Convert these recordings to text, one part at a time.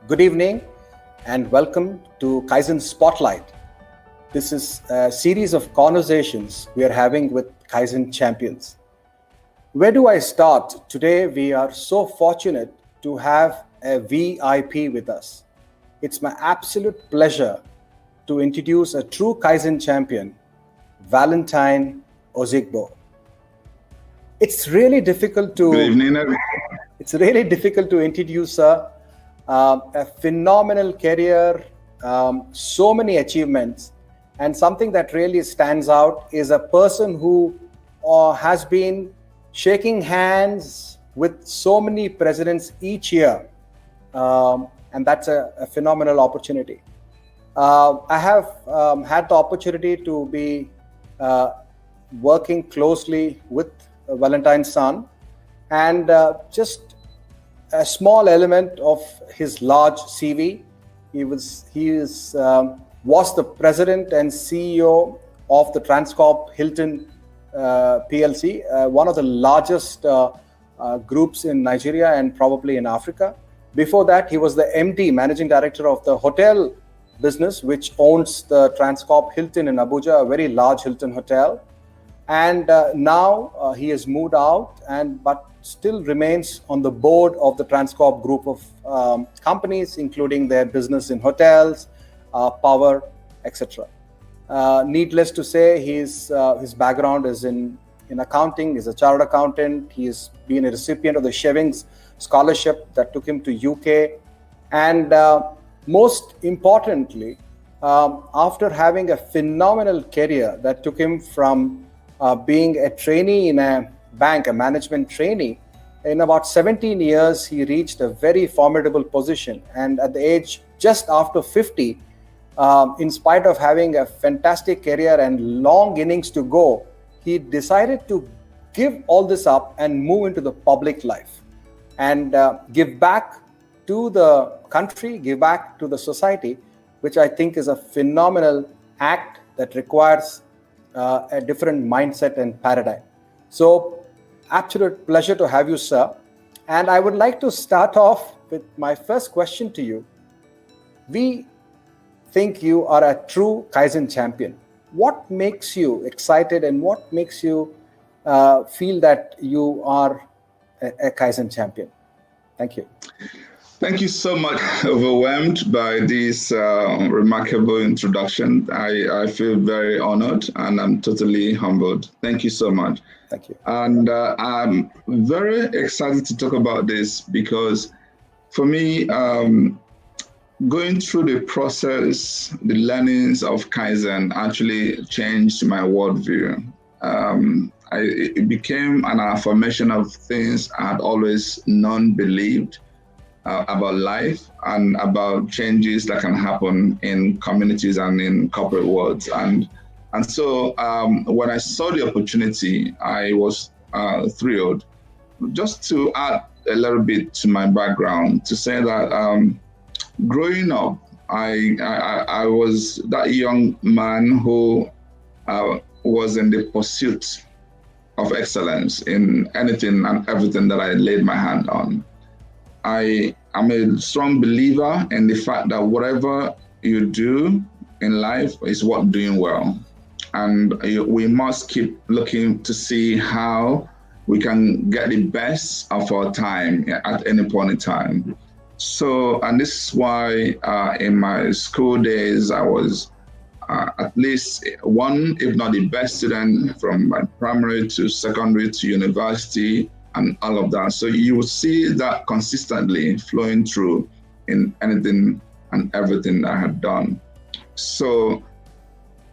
Good evening and welcome to KAIZEN Spotlight. This is a series of conversations we are having with KAIZEN Champions. Where do I start? Today we are so fortunate to have a VIP with us. It's my absolute pleasure to introduce a true KAIZEN champion, Valentine Ozigbo. It's really difficult to introduce her. A phenomenal career, so many achievements, and something that really stands out is a person who has been shaking hands with so many presidents each year, and that's a phenomenal opportunity. I have had the opportunity to be working closely with Valentine's son, and just a small element of his large CV. He was the president and CEO of the Transcorp Hilton PLC, one of the largest groups in Nigeria and probably in Africa. Before that, he was the MD, managing director of the hotel business, which owns the Transcorp Hilton in Abuja, a very large Hilton hotel. And now he has moved out, but still remains on the board of the Transcorp group of companies, including their business in hotels, power, etc. Needless to say, his background is in accounting. He's a chartered accountant. He's been a recipient of the Shevings Scholarship that took him to UK. And most importantly, after having a phenomenal career that took him from being a trainee in a bank, a management trainee, in about 17 years, he reached a very formidable position. And at the age just after 50, in spite of having a fantastic career and long innings to go, he decided to give all this up and move into the public life and give back to the country, give back to the society, which I think is a phenomenal act that requires a different mindset and paradigm. So, absolute pleasure to have you, sir. And I would like to start off with my first question to you. We think you are a true KAIZEN champion. What makes you excited and what makes you feel that you are a KAIZEN champion? Thank you. Thank you so much. Overwhelmed by this remarkable introduction. I feel very honored and I'm totally humbled. Thank you so much. Thank you. And I'm very excited to talk about this because for me, going through the process, the learnings of Kaizen actually changed my worldview. It became an affirmation of things I had always known, believed, about life and about changes that can happen in communities and in corporate worlds. And so when I saw the opportunity, I was thrilled. Just to add a little bit to my background, to say that growing up, I was that young man who was in the pursuit of excellence in anything and everything that I laid my hand on. I am a strong believer in the fact that whatever you do in life is worth doing well. And we must keep looking to see how we can get the best of our time at any point in time. So, and this is why in my school days, I was at least one, if not the best student from my primary to secondary to university and all of that. So you will see that consistently flowing through in anything and everything I had done. So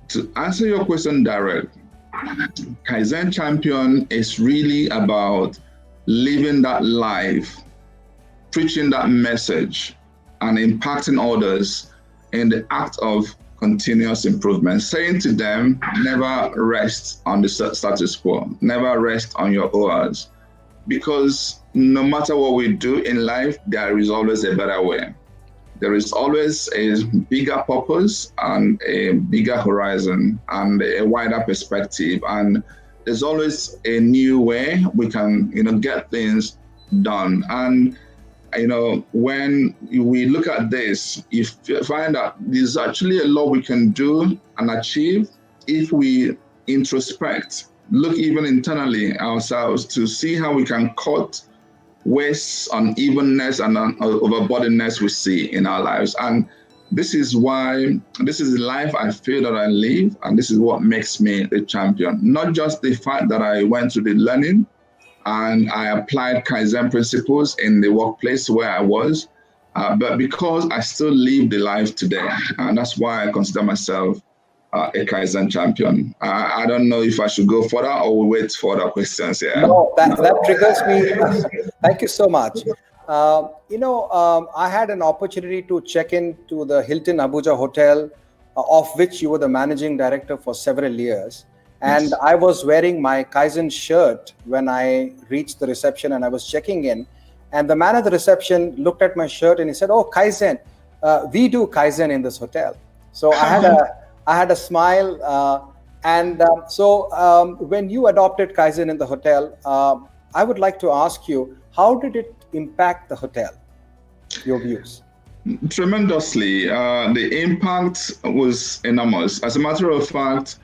to answer your question direct, KAIZEN Champion is really about living that life, preaching that message, and impacting others in the act of continuous improvement, saying to them, never rest on the status quo, never rest on your oars. Because no matter what we do in life, there is always a better way. There is always a bigger purpose and a bigger horizon and a wider perspective. And there's always a new way we can, get things done. And when we look at this, you find that there's actually a lot we can do and achieve if we introspect, look even internally ourselves to see how we can cut waste, unevenness, and overburdenedness we see in our lives. And this is the life I feel that I live, and this is what makes me a champion. Not just the fact that I went through the learning and I applied Kaizen principles in the workplace where I was, but because I still live the life today. And that's why I consider myself a Kaizen champion. I don't know if I should go further or we wait for other questions here. No, that triggers me. Thank you so much. I had an opportunity to check into the Hilton Abuja Hotel, of which you were the managing director for several years. And I was wearing my Kaizen shirt when I reached the reception and I was checking in. And the man at the reception looked at my shirt and he said, "Oh, Kaizen, we do Kaizen in this hotel." So I had a smile. So when you adopted Kaizen in the hotel, I would like to ask you, how did it impact the hotel, your views? Tremendously. The impact was enormous. As a matter of fact,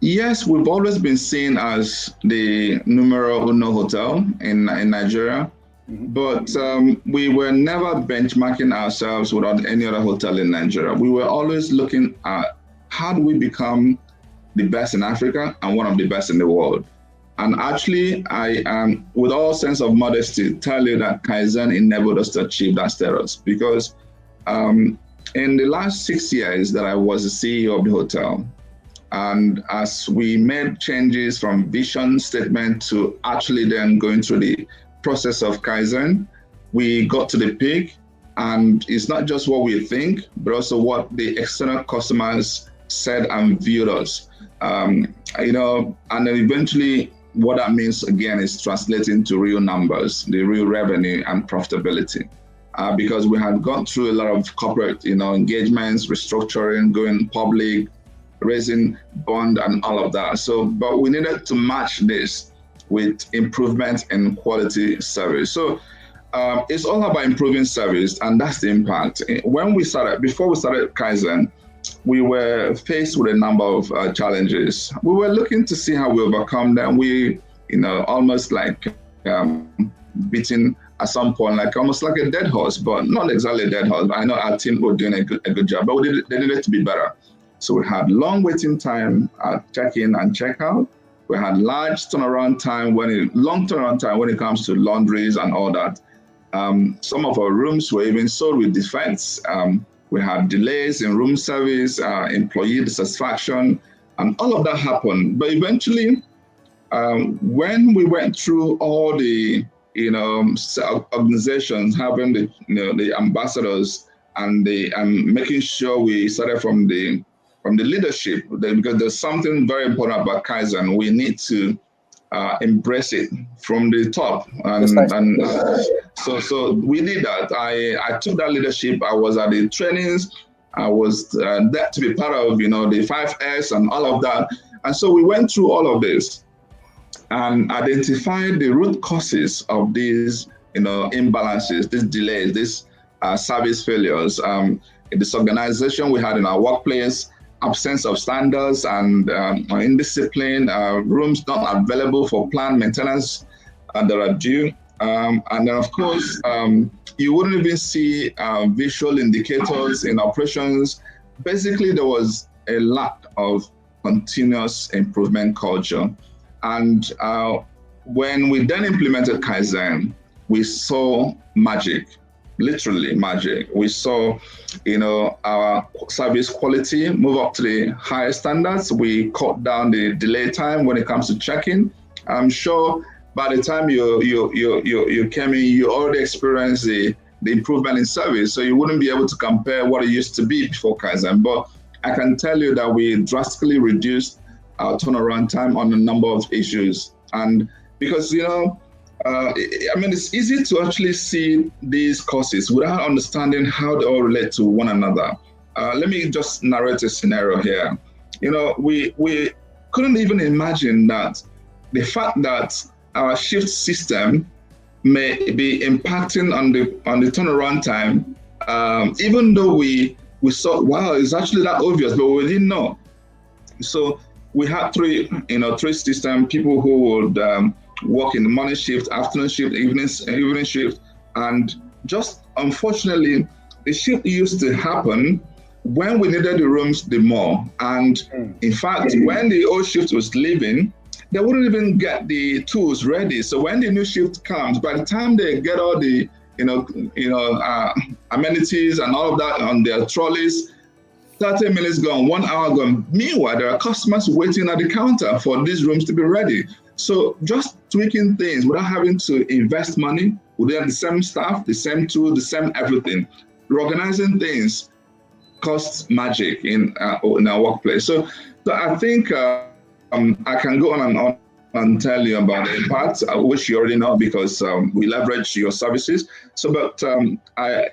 yes, we've always been seen as the numero uno hotel in Nigeria, but we were never benchmarking ourselves without any other hotel in Nigeria. We were always looking at how do we become the best in Africa and one of the best in the world. And actually, I am, with all sense of modesty, tell you that Kaizen enabled us to achieve that status, because in the last 6 years that I was the CEO of the hotel, and as we made changes from vision statement to actually then going through the process of Kaizen, we got to the peak. And it's not just what we think, but also what the external customers said and viewed us. And then eventually what that means again is translating to real numbers, the real revenue and profitability. Because we had gone through a lot of corporate, engagements, restructuring, going public, raising bond and all of that. So, but we needed to match this with improvement in quality service. So it's all about improving service, and that's the impact. Before we started Kaizen, we were faced with a number of challenges. We were looking to see how we overcome them. We, almost like beating at some point, almost like a dead horse, but not exactly a dead horse. I know our team were doing a good job, but they needed to be better. So we had long waiting time at check-in and check-out. We had long turnaround time when it comes to laundries and all that. Some of our rooms were even sold with defects. We had delays in room service, employee dissatisfaction, and all of that happened. But eventually, when we went through all the organizations having the ambassadors and making sure we started from the leadership, because there's something very important about Kaizen. We need to embrace it from the top, so we did that. I took that leadership. I was at the trainings. I was there to be part of the 5S and all of that. And so we went through all of this and identified the root causes of these imbalances, these delays, these service failures. In this organization we had in our workplace, absence of standards and indiscipline, rooms not available for planned maintenance that are due. And then, of course, you wouldn't even see visual indicators in operations. Basically, there was a lack of continuous improvement culture. And when we then implemented Kaizen, we saw magic. Literally magic. We saw, our service quality move up to the higher standards. We cut down the delay time when it comes to check-in. I'm sure by the time you came in, you already experienced the improvement in service. So you wouldn't be able to compare what it used to be before Kaizen. But I can tell you that we drastically reduced our turnaround time on a number of issues. And because, it's easy to actually see these causes without understanding how they all relate to one another. Let me just narrate a scenario here. We couldn't even imagine that the fact that our shift system may be impacting on the turnaround time, even though we saw, wow, it's actually that obvious, but we didn't know. So we had three system people who would work in the morning shift, afternoon shift, evening shift, and just unfortunately, the shift used to happen when we needed the rooms the more. And in fact, when the old shift was leaving, they wouldn't even get the tools ready. So when the new shift comes, by the time they get all the amenities and all of that on their trolleys, 30 minutes gone, 1 hour gone. Meanwhile, there are customers waiting at the counter for these rooms to be ready. So just tweaking things without having to invest money, without the same staff, the same tool, the same everything. Reorganizing things costs magic in our workplace. So I think I can go on and on and tell you about the impact, which you already know because we leverage your services. So, but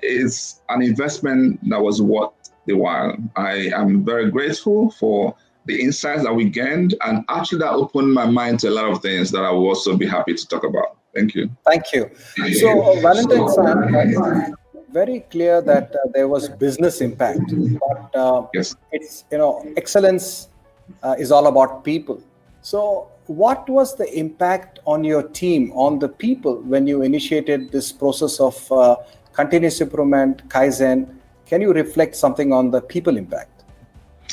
it's an investment that was worth the while. I am very grateful for the insights that we gained, and actually that opened my mind to a lot of things that I will also be happy to talk about. Thank you. Thank you. So, Valentine, it's very clear that there was business impact, but Yes. it's, excellence is all about people. So what was the impact on your team, on the people, when you initiated this process of continuous improvement, Kaizen? Can you reflect something on the people impact?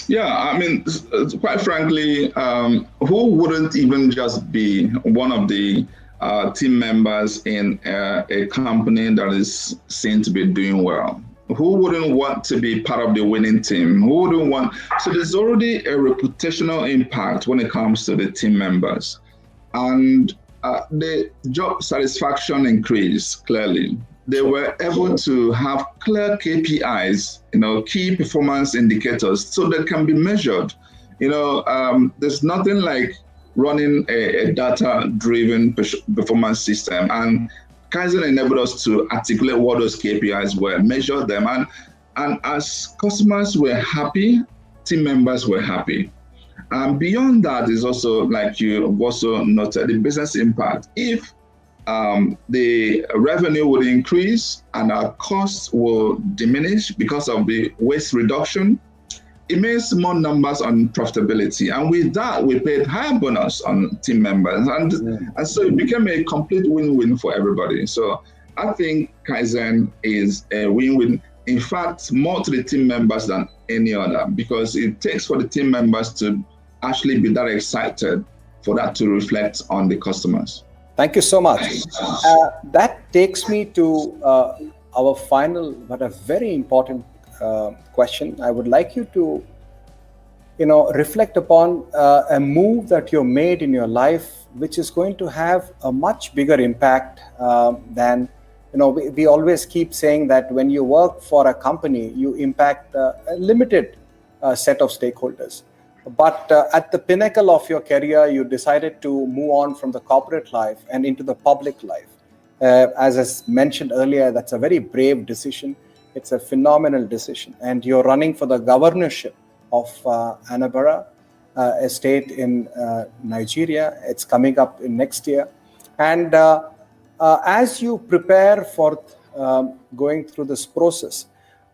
Yeah, I mean, quite frankly, who wouldn't even just be one of the team members in a company that is seen to be doing well? Who wouldn't want to be part of the winning team? Who wouldn't want? So there's already a reputational impact when it comes to the team members. And the job satisfaction increased clearly. They were able to have clear KPIs, key performance indicators, so that can be measured. There's nothing like running a data-driven performance system. And Kaizen enabled us to articulate what those KPIs were, measure them, and as customers were happy, team members were happy. And beyond that is also, like you also noted, the business impact. If the revenue would increase and our costs will diminish because of the waste reduction, it means more numbers on profitability. And with that, we paid higher bonus on team members. And so it became a complete win-win for everybody. So I think Kaizen is a win-win. In fact, more to the team members than any other, because it takes for the team members to actually be that excited for that to reflect on the customers. Thank you so much. That takes me to our final, but a very important question. I would like you to, reflect upon a move that you made in your life, which is going to have a much bigger impact than, we always keep saying that when you work for a company, you impact a limited set of stakeholders. But at the pinnacle of your career, you decided to move on from the corporate life and into the public life. As I mentioned earlier, that's a very brave decision. It's a phenomenal decision. And you're running for the governorship of Anambra estate in Nigeria. It's coming up in next year. And as you prepare for going through this process,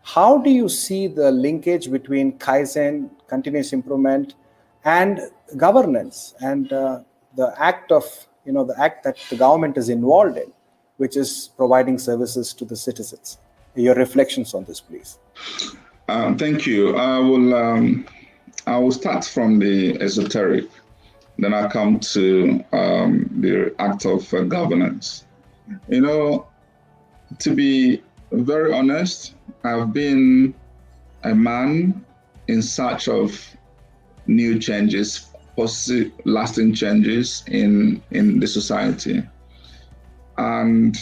how do you see the linkage between Kaizen, continuous improvement, and governance, and the act that the government is involved in, which is providing services to the citizens? Your reflections on this, please. Thank you. I will start from the esoteric, then I'll come to the act of governance. To be very honest, I've been a man in search of new changes, positive, lasting changes in the society. And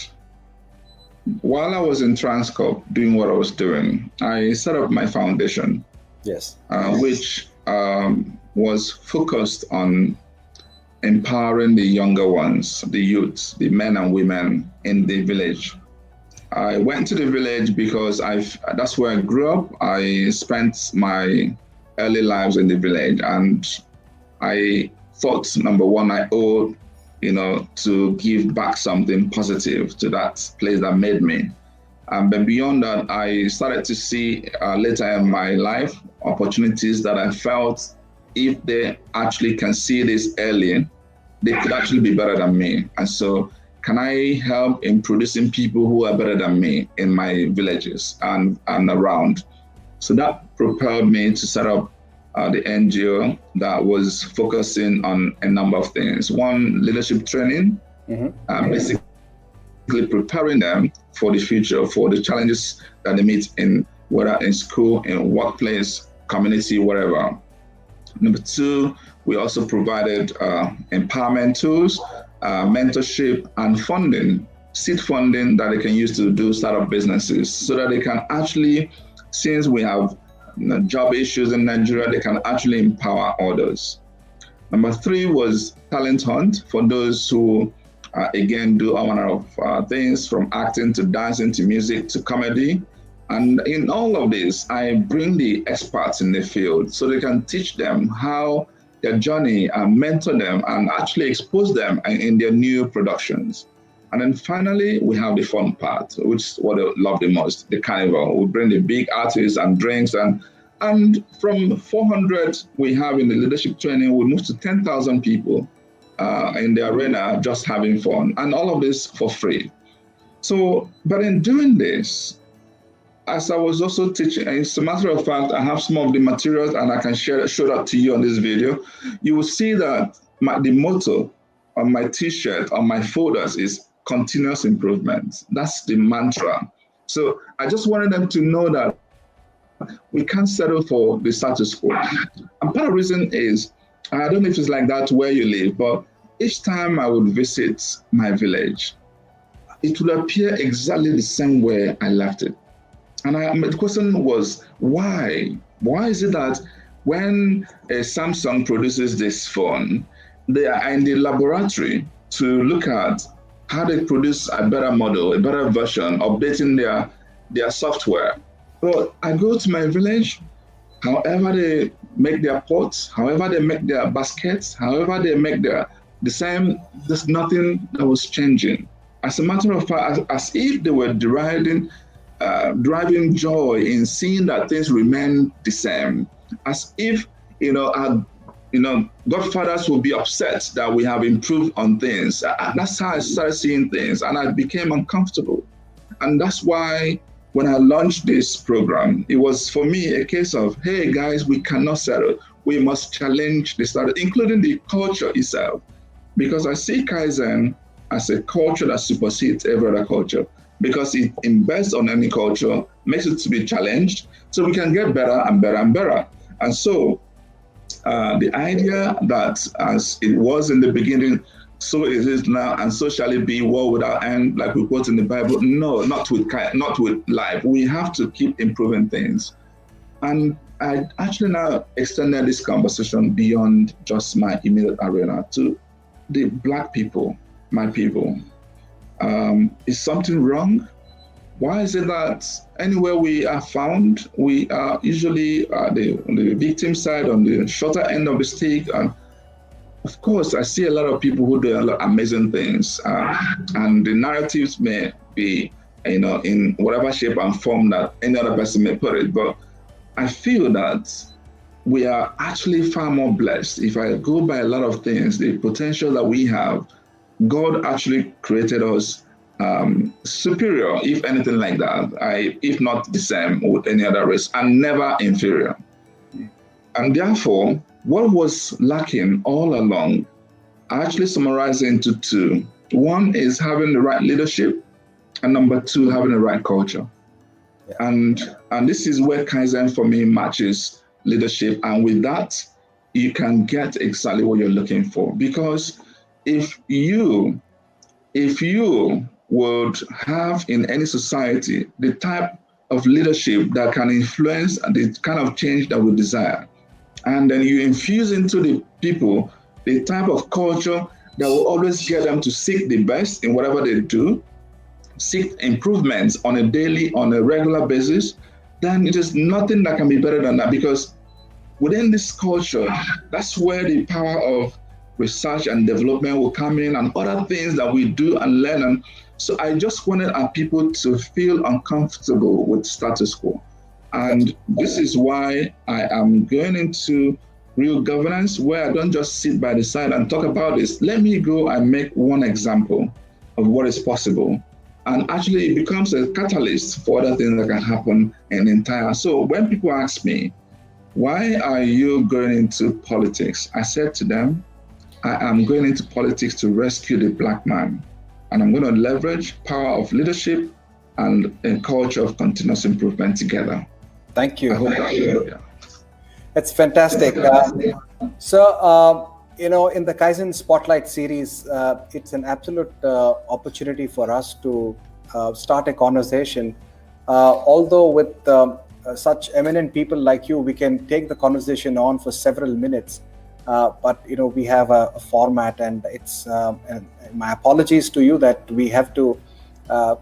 while I was in Transcorp doing what I was doing, I set up my foundation, yes, which was focused on empowering the younger ones, the youths, the men and women in the village. I went to the village because that's where I grew up. I spent my early lives in the village, and I thought, number one, I owed to give back something positive to that place that made me. But beyond that, I started to see later in my life opportunities that I felt if they actually can see this early, they could actually be better than me. And so can I help in producing people who are better than me in my villages and around? So that propelled me to set up the NGO that was focusing on a number of things. One, leadership training, basically preparing them for the future, for the challenges that they meet in, whether in school, in workplace, community, wherever. Number two, we also provided empowerment tools, mentorship, and funding, seed funding that they can use to do startup businesses, so that they can actually, since we have job issues in Nigeria, they can actually empower others. Number three was talent hunt for those who, again, do all manner of things, from acting to dancing to music to comedy. And in all of this, I bring the experts in the field so they can teach them how their journey and mentor them and actually expose them in their new productions. And then finally, we have the fun part, which is what I love the most, the carnival. We bring the big artists and drinks, and from 400 we have in the leadership training, we move to 10,000 people in the arena just having fun, and all of this for free. So, but in doing this, as I was also teaching, as a matter of fact, I have some of the materials and I can show that to you on this video. You will see that the motto on my t-shirt, on my folders, is continuous improvement. That's the mantra. So I just wanted them to know that we can't settle for the status quo. And part of the reason is, I don't know if it's like that where you live, but each time I would visit my village, it would appear exactly the same way I left it. And the question was, why? Why is it that when Samsung produces this phone, they are in the laboratory to look at how they produce a better model, a better version, updating their software? But I go to my village, however they make their pots, however they make their baskets, however they make the same, there's nothing that was changing. As a matter of fact, as if they were driving joy in seeing that things remain the same, as if our godfathers will be upset that we have improved on things. That's how I started seeing things, and I became uncomfortable. And that's why when I launched this program, it was for me a case of, hey guys, we cannot settle. We must challenge the status, including the culture itself, because I see Kaizen as a culture that supersedes every other culture, because it embeds on any culture, makes it to be challenged, so we can get better and better and better. And so the idea that as it was in the beginning, so it is now, and so shall it be, world without end, like we quote in the Bible. No, not with life. We have to keep improving things. And I actually now extended this conversation beyond just my immediate arena to the Black people, my people. Is something wrong? Why is it that anywhere we are found, we are usually on the victim side, on the shorter end of the stick? And of course, I see a lot of people who do a lot of amazing things, and the narratives may be, in whatever shape and form that any other person may put it. But I feel that we are actually far more blessed. If I go by a lot of things, the potential that we have, God actually created us superior, if anything like that, if not the same with any other race, and never inferior. And therefore, what was lacking all along, I actually summarize into two. One is having the right leadership, and number two, having the right culture. Yeah. And this is where Kaizen for me matches leadership, and with that, you can get exactly what you're looking for. Because if you would have in any society the type of leadership that can influence the kind of change that we desire, and then you infuse into the people the type of culture that will always get them to seek the best in whatever they do, seek improvements on a regular basis, then it is nothing that can be better than that. Because within this culture, that's where the power of research and development will come in, and other things that we do and learn. And so I just wanted our people to feel uncomfortable with status quo. And this is why I am going into real governance, where I don't just sit by the side and talk about this. Let me go and make one example of what is possible. And actually it becomes a catalyst for other things that can happen in the entire. So when people ask me, why are you going into politics? I said to them, I am going into politics to rescue the Black man. And I'm going to leverage power of leadership and a culture of continuous improvement together. Thank you. I hope that, That's fantastic. In the Kaizen Spotlight series, it's an absolute opportunity for us to start a conversation. Although with such eminent people like you, we can take the conversation on for several minutes. But we have a format, and it's and my apologies to you that we have to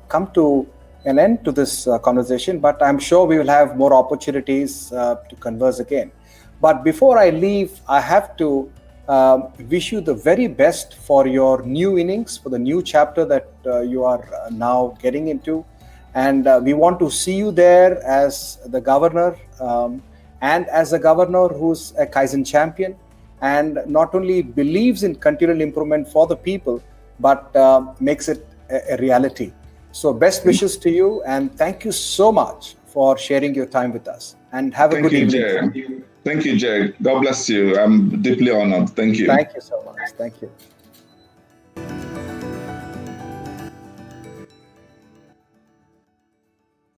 come to an end to this conversation. But I'm sure we will have more opportunities to converse again. But before I leave, I have to wish you the very best for your new innings, for the new chapter that you are now getting into. And we want to see you there as the governor, and as a governor who's a Kaizen champion, and not only believes in continual improvement for the people, but makes it a reality. So best wishes to you, and thank you so much for sharing your time with us. And have a good evening. Thank you, Jay. God bless you. I'm deeply honored. Thank you. Thank you so much. Thank you.